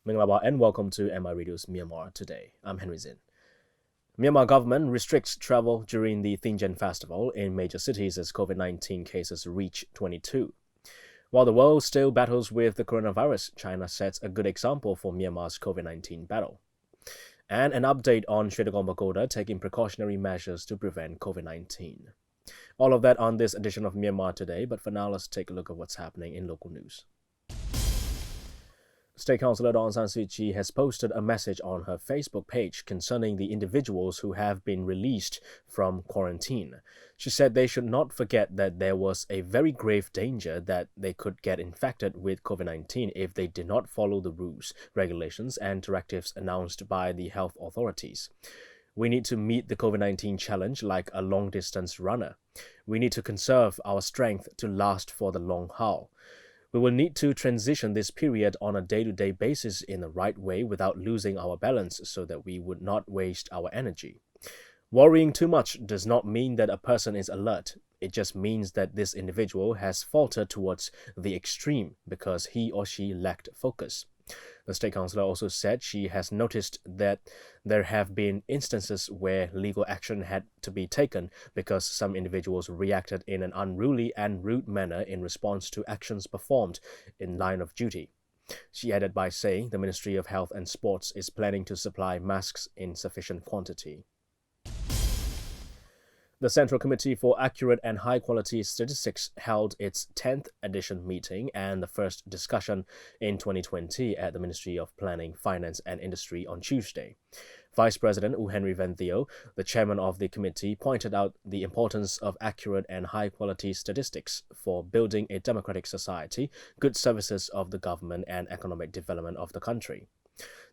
Minglawa and welcome to MI Radio's Myanmar Today. I'm Henry Zin. Myanmar government restricts travel during the Thingyan festival in major cities as COVID-19 cases reach 22. While the world still battles with the coronavirus, China sets a good example for Myanmar's COVID-19 battle. And an update on pagoda taking precautionary measures to prevent COVID-19. All of that on this edition of Myanmar Today, but for now let's take a look at what's happening in local news. State Councillor Aung San Suu Kyi has posted a message on her Facebook page concerning the individuals who have been released from quarantine. She said they should not forget that there was a very grave danger that they could get infected with COVID-19 if they did not follow the rules, regulations, and directives announced by the health authorities. We need to meet the COVID-19 challenge like a long-distance runner. We need to conserve our strength to last for the long haul. We will need to transition this period on a day-to-day basis in the right way without losing our balance so that we would not waste our energy. Worrying too much does not mean that a person is alert. It just means that this individual has faltered towards the extreme because he or she lacked focus. The State Councillor also said she has noticed that there have been instances where legal action had to be taken because some individuals reacted in an unruly and rude manner in response to actions performed in line of duty. She added by saying the Ministry of Health and Sports is planning to supply masks in sufficient quantity. The Central Committee for Accurate and High-Quality Statistics held its 10th edition meeting and the first discussion in 2020 at the Ministry of Planning, Finance and Industry on Tuesday. Vice President U Henry Van Theo, the chairman of the committee, pointed out the importance of accurate and high-quality statistics for building a democratic society, good services of the government and economic development of the country.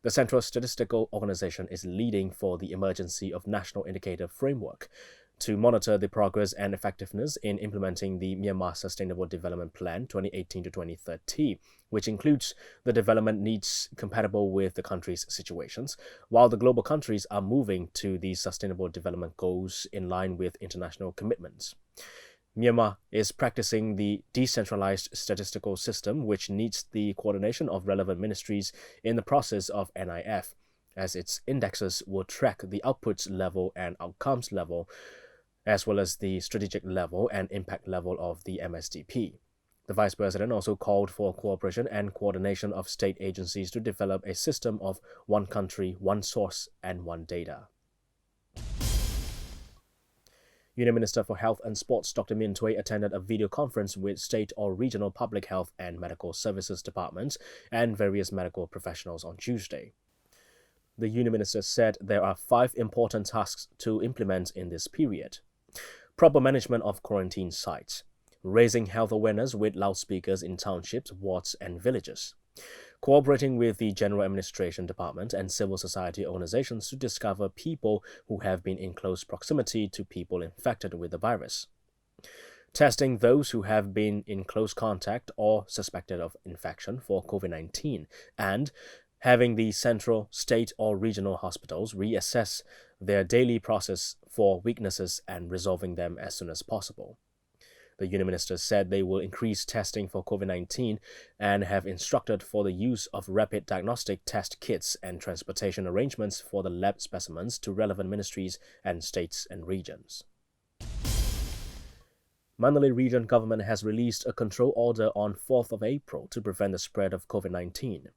The Central Statistical Organization is leading for the emergency of National Indicator Framework to monitor the progress and effectiveness in implementing the Myanmar Sustainable Development Plan 2018 to 2030, which includes the development needs compatible with the country's situations, while the global countries are moving to the Sustainable Development Goals in line with international commitments. Myanmar is practicing the decentralized statistical system, which needs the coordination of relevant ministries in the process of NIF, as its indexes will track the outputs level and outcomes level, as well as the strategic level and impact level of the MSDP. The Vice President also called for cooperation and coordination of state agencies to develop a system of one country, one source, and one data. Union Minister for Health and Sports Dr. Min Tui attended a video conference with state or regional public health and medical services departments and various medical professionals on Tuesday. The Union Minister said there are 5 important tasks to implement in this period. Proper management of quarantine sites, raising health awareness with loudspeakers in townships, wards and villages, cooperating with the General Administration Department and civil society organizations to discover people who have been in close proximity to people infected with the virus, testing those who have been in close contact or suspected of infection for COVID-19, and having the central, state or regional hospitals reassess their daily process for weaknesses and resolving them as soon as possible. The Union Minister said they will increase testing for COVID-19 and have instructed for the use of rapid diagnostic test kits and transportation arrangements for the lab specimens to relevant ministries and states and regions. Mandalay Region Government has released a control order on 4th of April to prevent the spread of COVID-19.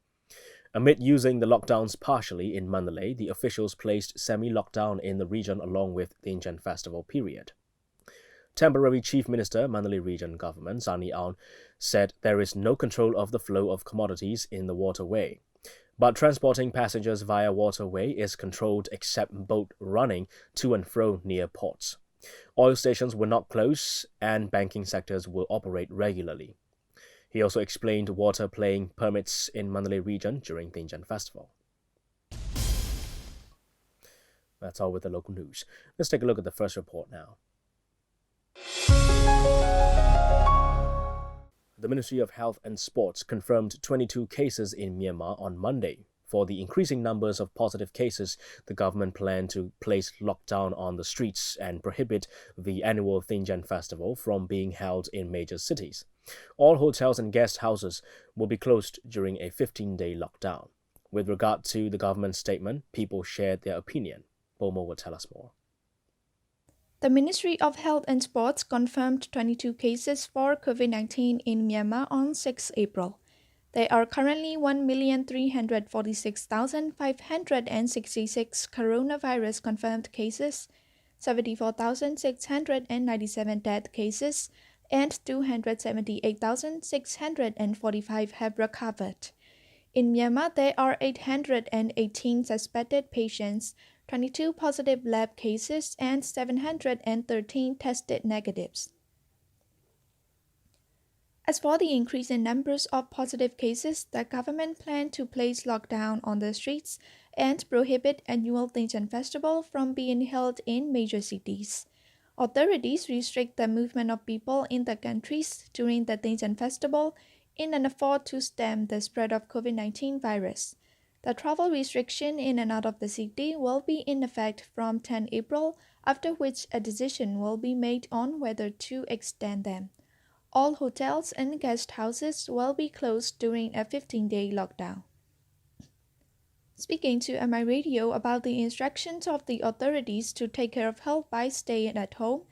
Amid using the lockdowns partially in Mandalay, the officials placed semi-lockdown in the region along with the Thingyan festival period. Temporary Chief Minister, Mandalay Region Government, Sani Aun, said there is no control of the flow of commodities in the waterway, but transporting passengers via waterway is controlled except boat running to and fro near ports. Oil stations will not close and banking sectors will operate regularly. He also explained water playing permits in Mandalay region during the Thingyan festival. That's all with the local news. Let's take a look at the first report now. The Ministry of Health and Sports confirmed 22 cases in Myanmar on Monday. For the increasing numbers of positive cases, the government planned to place lockdown on the streets and prohibit the annual Thingyan festival from being held in major cities. All hotels and guest houses will be closed during a 15-day lockdown. With regard to the government statement, people shared their opinion. Bomo will tell us more. The Ministry of Health and Sports confirmed 22 cases for COVID-19 in Myanmar on 6 April. There are currently 1,346,566 coronavirus confirmed cases, 74,697 death cases, and 278,645 have recovered. In Myanmar, there are 818 suspected patients, 22 positive lab cases, and 713 tested negatives. As for the increase in numbers of positive cases, the government planned to place lockdown on the streets and prohibit annual Thingyan festival from being held in major cities. Authorities restrict the movement of people in the countries during the Thingyan festival in an effort to stem the spread of COVID-19 virus. The travel restriction in and out of the city will be in effect from 10 April, after which a decision will be made on whether to extend them. All hotels and guest houses will be closed during a 15-day lockdown. Speaking to MI Radio about the instructions of the authorities to take care of health by staying at home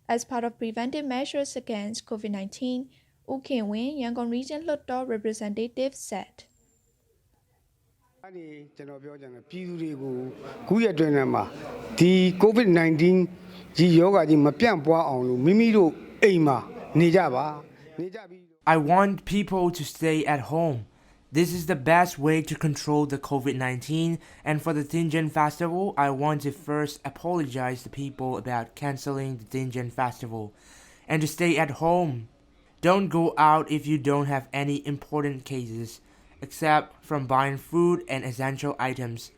as part of preventive measures against COVID-19, U Khin Win, Yangon Region Lotto representative, said. COVID-19 I want people to stay at home. This is the best way to control the COVID-19, and for the Thingyan Festival, I want to first apologize to people about canceling the Thingyan Festival, and to stay at home. Don't go out if you don't have any important cases, except from buying food and essential items.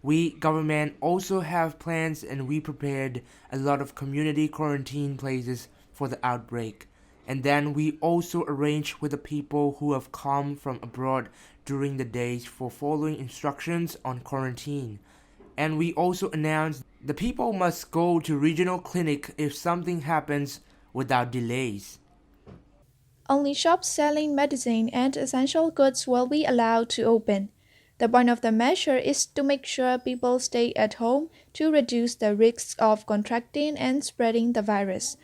We, government, also have plans, and we prepared a lot of community quarantine places for the outbreak. And then we also arrange with the people who have come from abroad during the days for following instructions on quarantine. And we also announced the people must go to regional clinic if something happens without delays. Only shops selling medicine and essential goods will be allowed to open. The point of the measure is to make sure people stay at home to reduce the risks of contracting and spreading the virus.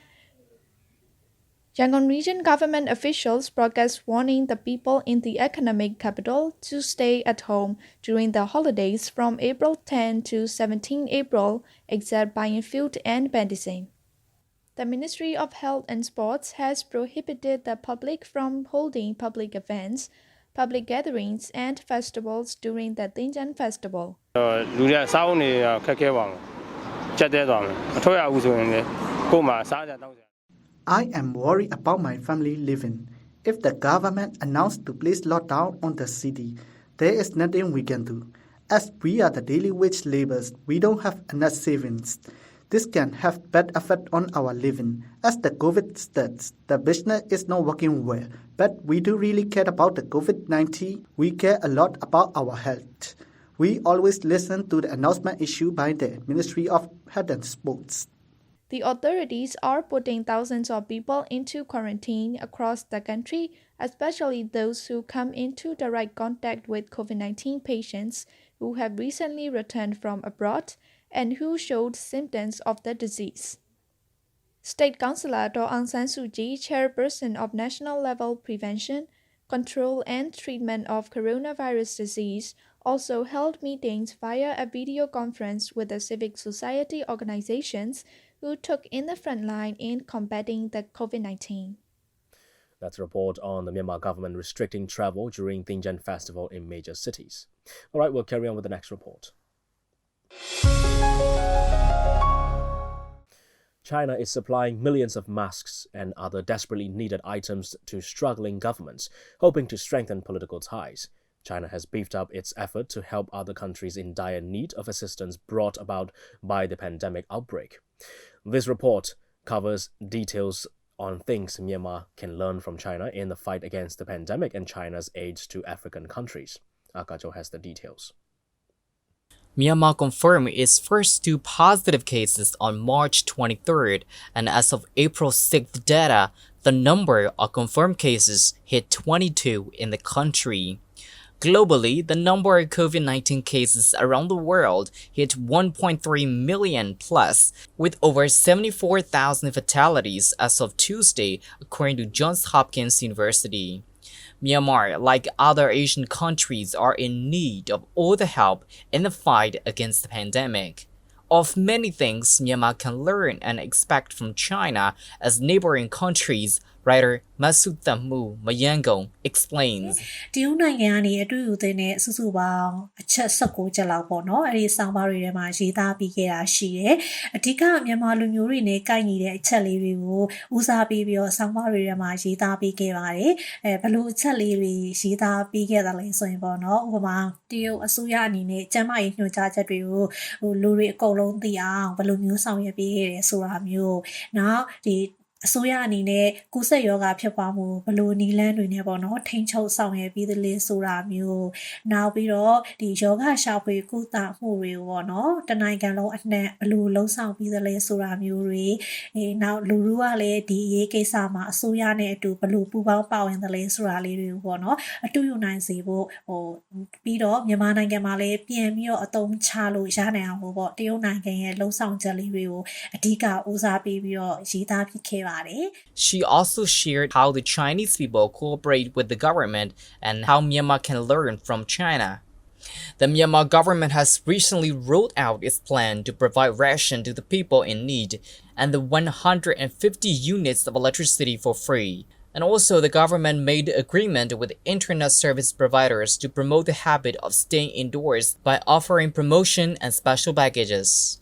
Yangon Region government officials broadcast warning the people in the economic capital to stay at home during the holidays from April 10 to 17 April, except buying food and medicine. The Ministry of Health and Sports has prohibited the public from holding public events, public gatherings, and festivals during the Thingyan Festival. I am worried about my family living. If the government announced to place lockdown on the city, there is nothing we can do. As we are the daily wage laborers, we don't have enough savings. This can have bad effect on our living. As the COVID starts, the business is not working well, but we do really care about the COVID-19. We care a lot about our health. We always listen to the announcement issued by the Ministry of Health and Sports. The authorities are putting thousands of people into quarantine across the country, especially those who come into direct contact with COVID-19 patients who have recently returned from abroad and who showed symptoms of the disease. State Councillor Daw Aung San Suu Kyi, chairperson of National Level Prevention, Control and Treatment of Coronavirus Disease, also held meetings via a video conference with the civic society organizations who took in the front line in combating the COVID-19. That's a report on the Myanmar government restricting travel during Thingyan Festival in major cities. All right, we'll carry on with the next report. China is supplying millions of masks and other desperately needed items to struggling governments, hoping to strengthen political ties. China has beefed up its effort to help other countries in dire need of assistance brought about by the pandemic outbreak. This report covers details on things Myanmar can learn from China in the fight against the pandemic and China's aid to African countries. Akajo has the details. Myanmar confirmed its first 2 positive cases on March 23rd, and as of April 6th data, the number of confirmed cases hit 22 in the country. Globally, the number of COVID-19 cases around the world hit 1.3 million plus, with over 74,000 fatalities as of Tuesday, according to Johns Hopkins University. Myanmar, like other Asian countries, are in need of all the help in the fight against the pandemic. Of many things Myanmar can learn and expect from China as neighboring countries, writer Masuthamu Mayangong explains. တရုတ်နိုင်ငံကနေအတွေ့အကြုံနဲ့စုစုပေါင်းအချက်16ချက်လောက်ပေါ့နော်အဲ့ဒီဆောင်းပါးတွေထဲမှာရေးသားပြီးခဲ့တာရှိတယ်အဓိကမြန်မာလူမျိုးတွေနဲ့ကိုက်ညီတဲ့အချက်လေးတွေကိုဦးစားပေးပြီးတော့ဆောင်းပါးတွေထဲမှာရေးသားပြီးခဲ့ပါတယ်ဘယ်လိုအချက်လေးတွေရေးသားပြီးခဲ့တာလဲဆိုရင်ပေါ့နော်ဥပမာတရုတ်အစိုးရအနေနဲ့ကျန်းမာရေးညွှန်ကြားချက်တွေကိုလူတွေအကုန်လုံးသိအောင်ဘယ်လိုမျိုးဆောင်ရွက်ပေးခဲ့တယ်ဆိုတာမျိုးနောက်ဒီအစိုးရအနေနဲ့ကူးစက်ရောဂါဖြစ်ပွားမှုဘယ်လိုနည်းလမ်းတွေနဲ့ပေါ့နော်ထိန်းချုပ်ဆောင်ရွက်ပြီးသလဲဆိုတာမျိုးနောက်ပြီးတော့ဒီယောဂရှာဖွေကုသမှုတွေကိုပေါ့နော်တနိုင်ငံလုံးအနှံ့ဘယ်လိုလှုံ့ဆော်ပြီးသလဲဆိုတာမျိုးတွေနောက်လူလူကလည်းဒီအရေးကိစ္စမှာအစိုးရနဲ့အတူဘယ်လိုပူးပေါင်းပါဝင်သလဲဆိုတာလေးတွေကိုပေါ့နော်အတူယူနိုင်စေဖို့ပြီးတော့မြန်မာနိုင်ငံမှာလည်းပြန်ပြီးတော့အသုံးချလို့ရနိုင်အောင်ပေါ့တရုတ်နိုင်ငံရဲ့လှုံ့ဆော်ချက်လေးတွေကိုအဓိကဦးစားပေးပြီးတော့ရေးသားဖြစ်ခဲ့She also shared how the Chinese people cooperate with the government and how Myanmar can learn from China. The Myanmar government has recently rolled out its plan to provide ration to the people in need and the 150 units of electricity for free. And also, the government made an agreement with internet service providers to promote the habit of staying indoors by offering promotion and special packages.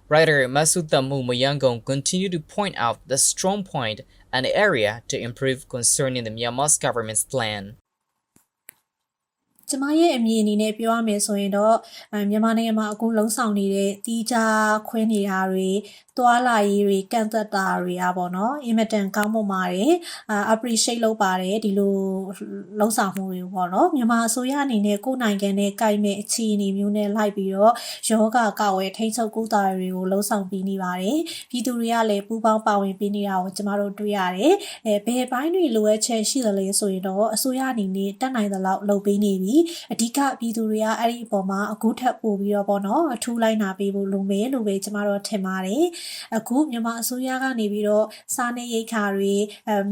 Writer Masuthamu Mayangong continued to point out the strong point and area to improve concerning the Myanmar's government's plan. ကျမရဲ့အမြင်အနေနဲ့ပြောရမယ်ဆိုရင်တော့မြန်မာနိုင်ငံမှာအခုလုံဆောင်နေတဲ့တီးခြားခွဲနေတာတွေတွာလာရေးတွေကန့်သက်တာတွေอ่ะပေါ့နော်အင်မတန်ကောင်းမွန်ပါတယ်appreciate လုပ်ပါတယ်ဒီလိုလုံဆောင်မှုတွေပေါ့နော်မြန်မာအစိုးရအနေနဲ့ကိုယ်နိုင်ငံနဲ့ကိုက်မဲ့အခြေအနေမျိုးနဲ့လိုက်ပြီးတော့ယောဂကာဝယ်ထိန်းချုပ်ကုသတွေကိုလုံဆောင်ပြီးနေပါတယ်ပြည်သူတွေကလည်းပူးပေါင်းပါဝင်ပေးနေတာကိုကျမတို့တွေ့ရတယ်ဘယ်ပိုင်းတွေလိုအပ်ချက်ရှိသလဲဆိုရင်တော့အစိုးရအနေနဲ့တက်နိုင်သလောက်လုပ်ပေးနေပြီအဓိကပြည်သူတွေကအဲ့ဒီအပေါ်မှာအခုထပ်ပို့ပြီးတော့ပေါ့နော်အထူးလိုက်နာပေးဖို့လိုမယ်လို့ပဲကျမတို့ထင်ပါတယ်အခုမြန်မာအစိုးရကနေပြီးတော့စားနပ်ရိက္ခာတွေ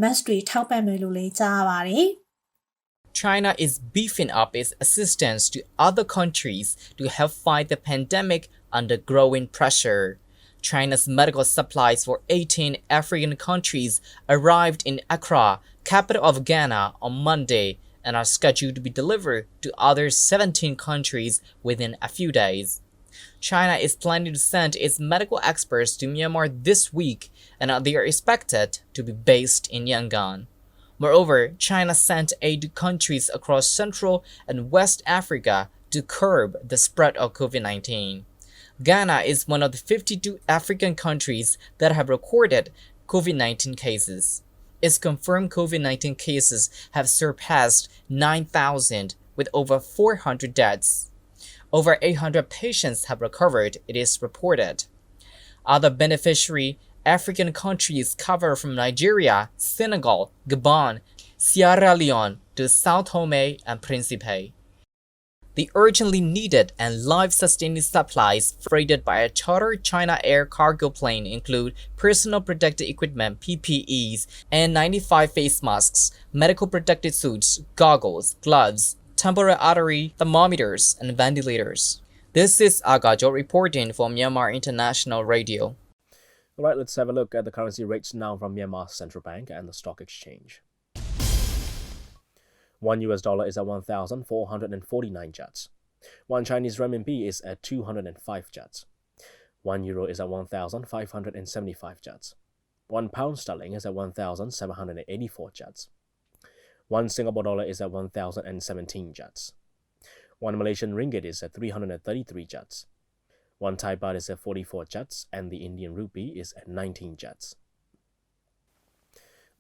mask တွေထောက်ပံ့မယ်လို့လည်းကြားရပါတယ် China is beefing up its assistance to other countries to help fight the pandemic under growing pressure. China's medical supplies for 18 African countries arrived in Accra, capital of Ghana, on Monday and are scheduled to be delivered to other 17 countries within a few days. China is planning to send its medical experts to Myanmar this week, and they are expected to be based in Yangon. Moreover, China sent aid to countries across Central and West Africa to curb the spread of COVID-19. Ghana is one of the 52 African countries that have recorded COVID-19 cases. Its confirmed COVID-19 cases have surpassed 9,000 with over 400 deaths. Over 800 patients have recovered, it is reported. Other beneficiary African countries cover from Nigeria, Senegal, Gabon, Sierra Leone to Sao Tome and Principe. The urgently needed and life-sustaining supplies freighted by a chartered China Air cargo plane include personal protective equipment (PPEs) and 95 face masks, medical protective suits, goggles, gloves, temporal artery thermometers, and ventilators. This is Agajo reporting for Myanmar International Radio. All right, let's have a look at the currency rates now from Myanmar Central Bank and the Stock Exchange. $1 is at 1,449 kyats. 1 Chinese renminbi is at 205 kyats. 1 euro is at 1,575 kyats. 1 pound sterling is at 1,784 kyats. 1 Singapore dollar is at 1,017 kyats. 1 Malaysian ringgit is at 333 kyats. 1 Thai baht is at 44 kyats, and the Indian rupee is at 19 kyats.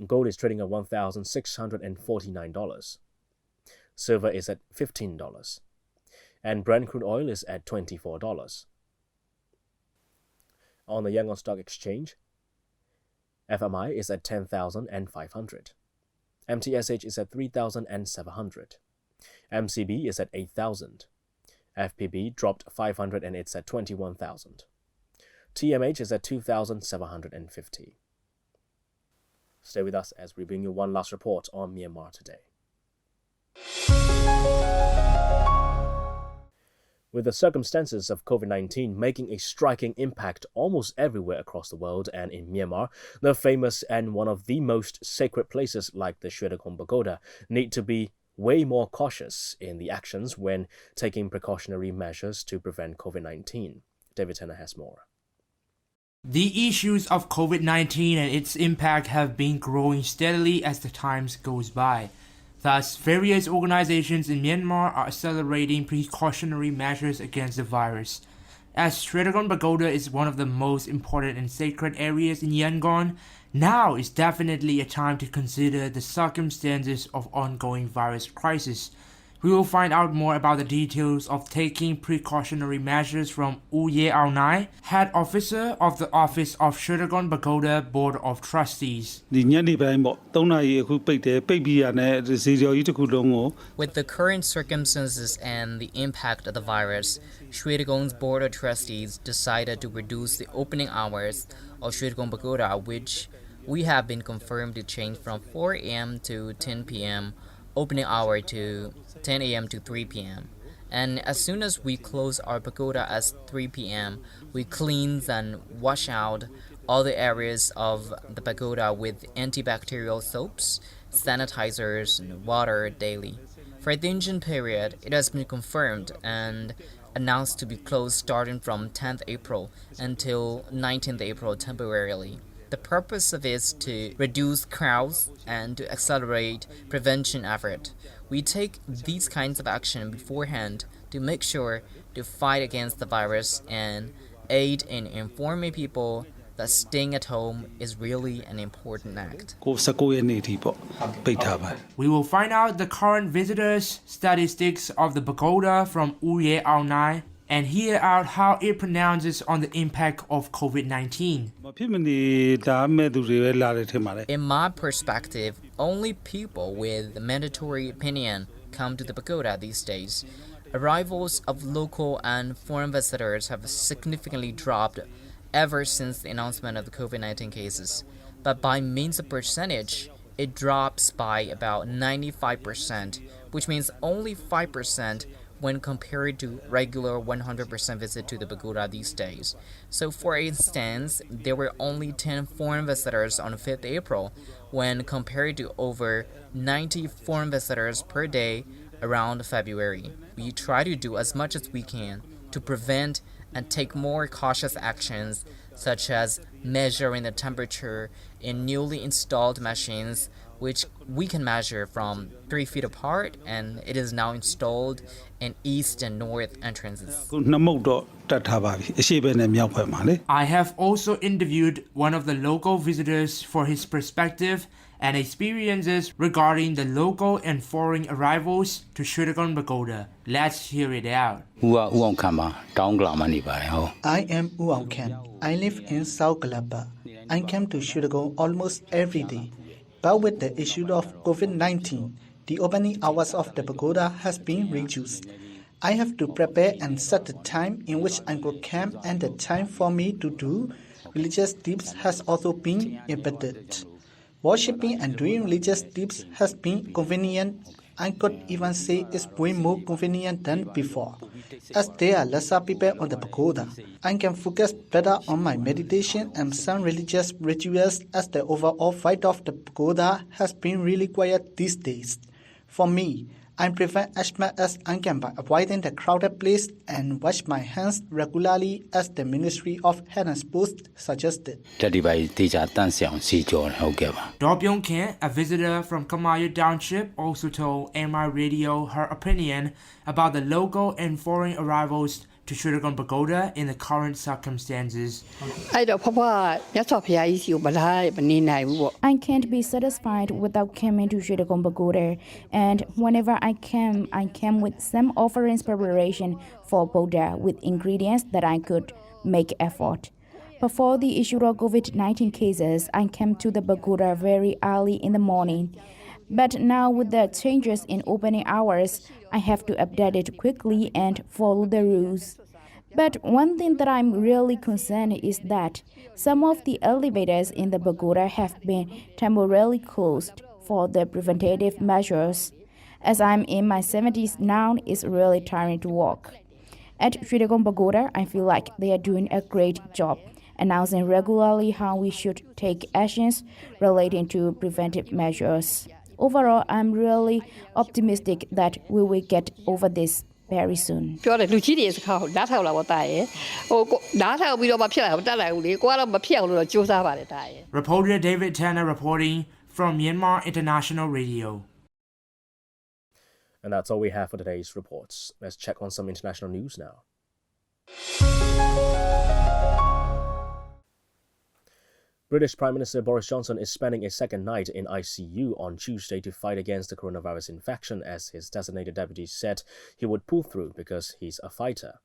Gold is trading at $1,649. Silver is at $15. And Brent crude oil is at $24. On the Yangon Stock Exchange, FMI is at 10,500. MTSH is at 3,700. MCB is at 8,000. FPB dropped 500 and it's at 21,000. TMH is at 2,750. Stay with us as we bring you one last report on Myanmar Today. With the circumstances of COVID-19 making a striking impact almost everywhere across the world and in Myanmar, the famous and one of the most sacred places like the Shwedagon Pagoda need to be way more cautious in the actions when taking precautionary measures to prevent COVID-19. David Tanner has more. The issues of COVID-19 and its impact have been growing steadily as the times goes by. Thus, various organizations in Myanmar are accelerating precautionary measures against the virus. As Shwedagon Pagoda is one of the most important and sacred areas in Yangon, now is definitely a time to consider the circumstances of ongoing virus crisis. We will find out more about the details of taking precautionary measures from U Ye Aonai, head officer of the Office of Shwedagon Pagoda Board of Trustees. With the current circumstances and the impact of the virus, Shwedagon's Board of Trustees decided to reduce the opening hours of Shwedagon Pagoda, which we have been confirmed to change from 4 a.m. to 10 p.m., opening hour to 10 a.m. to 3 p.m. And as soon as we close our pagoda at 3 p.m., we cleanse and wash out all the areas of the pagoda with antibacterial soaps, sanitizers, and water daily. For the Thingyan period, it has been confirmed and announced to be closed starting from 10th April until 19th April temporarily. The purpose of it is to reduce crowds and to accelerate prevention effort. We take these kinds of action beforehand to make sure to fight against the virus and aid in informing people that staying at home is really an important act. We will find out the current visitors statistics of the pagoda from U Ye Aonai and hear out how it pronounces on the impact of COVID-19. In my perspective, only people with mandatory opinion come to the pagoda these days. Arrivals of local and foreign visitors have significantly dropped ever since the announcement of the COVID-19 cases. But by means of percentage, it drops by about 95%, which means only 5% when compared to regular 100% visit to the pagoda these days. So for instance, there were only 10 foreign visitors on 5th April when compared to over 90 foreign visitors per day around February. We try to do as much as we can to prevent and take more cautious actions such as measuring the temperature in newly installed machines, which we can measure from 3 feet apart, and it is now installed in east and north entrances. I have also interviewed one of the local visitors for his perspective and experiences regarding the local and foreign arrivals to Shwedagon Pagoda. Let's hear it out. I am Uaung Khan. I live in South Galapa. I came to Shwedagon almost every day. But with the issue of COVID-19, the opening hours of the pagoda has been reduced. I have to prepare and set the time in which I could camp, and the time for me to do religious deeds has also been embedded. Worshipping and doing religious deeds has been convenient. I could even say it's way more convenient than before. As there are lesser people on the pagoda, I can focus better on my meditation and some religious rituals, as the overall fight of the pagoda has been really quiet these days. For me, I prevent as much as I can by avoiding the crowded place and wash my hands regularly, as the Ministry of Health and Sports suggested. Do Byung Ken, a visitor from Kamayu Township, also told MI Radio her opinion about the local and foreign arrivals to Shwedagon Pagoda in the current circumstances. I can't be satisfied without coming to Shwedagon Pagoda, and whenever I came with some offerings preparation for Buddha with ingredients that I could make effort. Before the issue of COVID-19 cases, I came to the pagoda very early in the morning. But now with the changes in opening hours, I have to update it quickly and follow the rules. But one thing that I'm really concerned is that some of the elevators in the pagoda have been temporarily closed for the preventative measures. As I'm in my 70s now, it's really tiring to walk. At Shridagon Pagoda, I feel like they are doing a great job, announcing regularly how we should take actions relating to preventive measures. Overall, I'm really optimistic that we will get over this very soon. Reporter David Tanner reporting from Myanmar International Radio. And that's all we have for today's reports. Let's check on some international news now. British Prime Minister Boris Johnson is spending a second night in ICU on Tuesday to fight against the coronavirus infection, as his designated deputy said he would pull through because he's a fighter.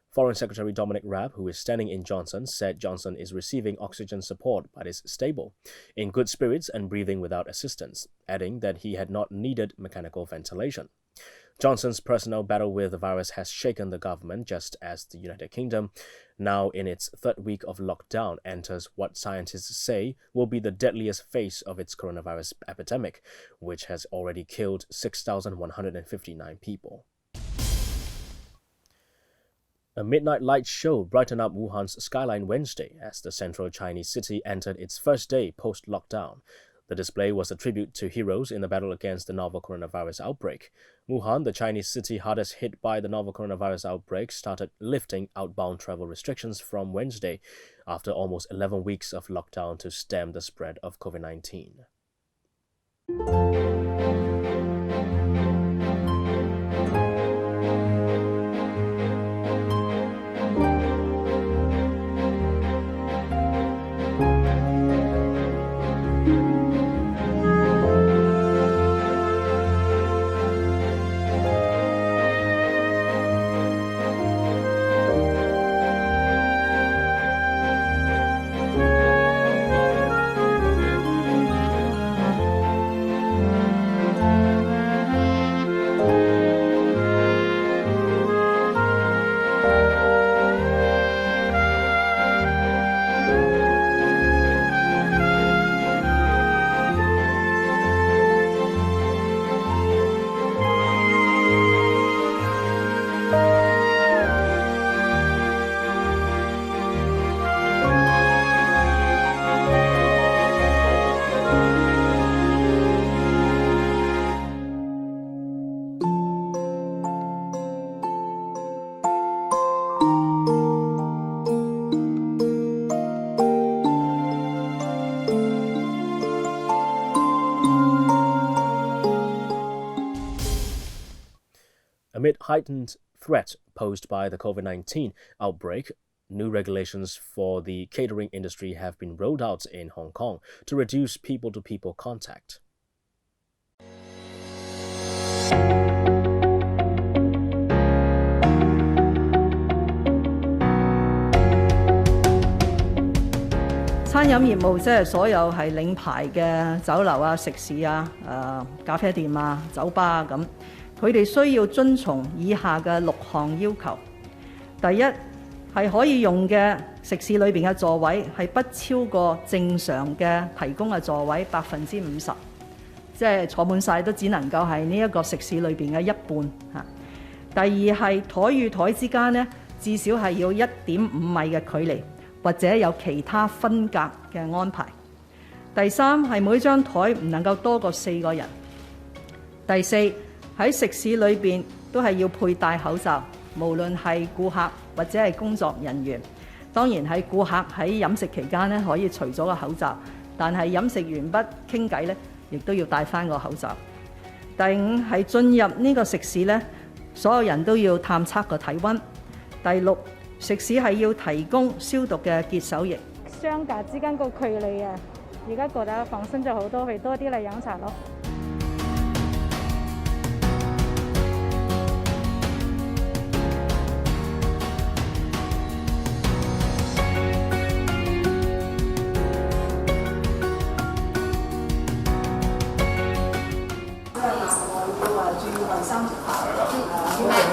Foreign Secretary Dominic Raab, who is standing in Johnson, said Johnson is receiving oxygen support but is stable, in good spirits and breathing without assistance, adding that he had not needed mechanical ventilation. Johnson's personal battle with the virus has shaken the government just as the United Kingdom, now in its third week of lockdown, enters what scientists say will be the deadliest phase of its coronavirus epidemic, which has already killed 6,159 people. A midnight light show brightened up Wuhan's skyline Wednesday as the central Chinese city entered its first day post-lockdown. The display was a tribute to heroes in the battle against the novel coronavirus outbreak. Wuhan, the Chinese city hardest hit by the novel coronavirus outbreak, started lifting outbound travel restrictions from Wednesday after almost 11 weeks of lockdown to stem the spread of COVID-19. Amid heightened threat posed by the COVID-19 outbreak, new regulations for the catering industry have been rolled out in Hong Kong to reduce people-to-people contact.餐飲業務即係所有係領牌嘅酒樓啊、食肆啊、咖啡店啊、酒吧啊咁，佢哋需要遵從以下嘅6項要求。第一係可以用嘅食肆裏邊嘅座位係不超過正常嘅提供嘅座位50%，即係坐滿晒都只能夠係呢一個食肆裏邊嘅一半嚇。第二係枱與枱之間呢，至少係要1.5米嘅距離，或者有其他分隔嘅安排。第三係每張枱唔能夠多過4個人。第四喺食肆裏邊都係要佩戴口罩，無論係顧客或者係工作人員。當然係顧客喺飲食期間呢可以除咗個口罩，但係飲食完畢傾偈呢，亦都要戴翻個口罩。第五係進入呢個食肆呢，所有人都要探測個體温。第六，食肆係要提供消毒嘅潔手液。商家之間個距離啊，而家覺得放鬆咗好多，去多啲嚟飲茶咯。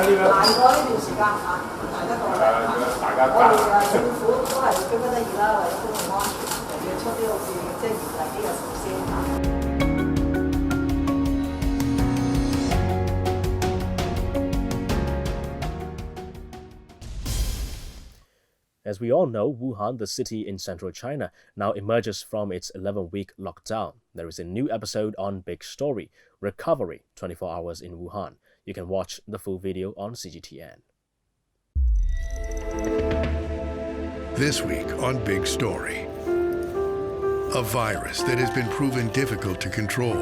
As we all know, Wuhan, the city in central China, now emerges from its 11-week lockdown. There is a new episode on Big Story, Recovery, 24 Hours in Wuhan. You can watch the full video on CGTN. This week on Big Story, a virus that has been proven difficult to control.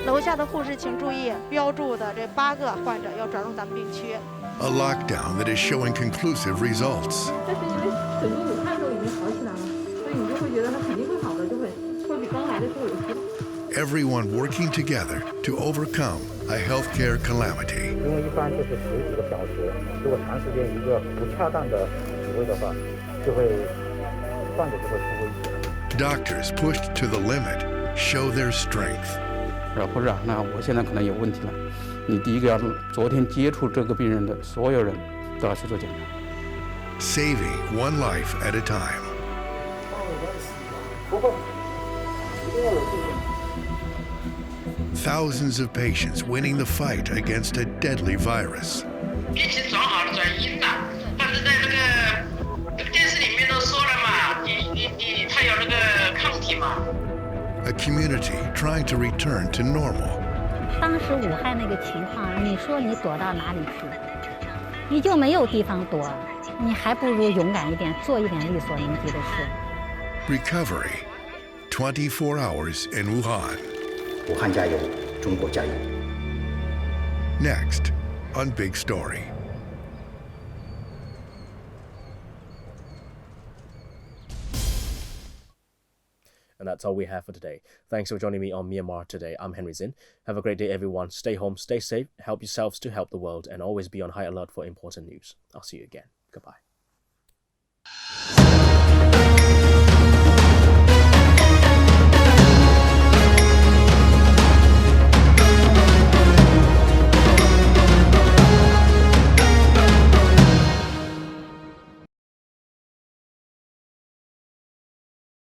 楼下的护士请注意，标注的这8个患者要转入咱们病区。 A lockdown that is showing conclusive results. 但是因为整个武汉都已经好起来了，所以你就会觉得它肯定会好的，会比刚来的时候有希望。 Everyone working together to overcome a healthcare calamity. 因为一般就是10几个小时，如果长时间一个不恰当的指挥的话，患者就会出危险。 Doctors pushed to the limit show their strength. 护士，那我现在可能有问题了。你第一个要昨天接触这个病人的所有人都要去做检查。 Saving one life at a time. Thousands of patients winning the fight against a deadly virus. 病情转好了，转阴了，但是在这个电视里面都说了嘛，他有那个抗体嘛。 A community trying to return to normal. 当时武汉那个情况，你说你躲到哪里去？你就没有地方躲，你还不如勇敢一点，做一点力所能及的事。 Recovery, 24 hours in Wuhan. 武汉加油，中国加油。 Next on Big Story. And that's all we have for today. Thanks for joining me on Myanmar Today. I'm Henry Zin. Have a great day, everyone. Stay home, stay safe, help yourselves to help the world, and always be on high alert for important news. I'll see you again. Goodbye.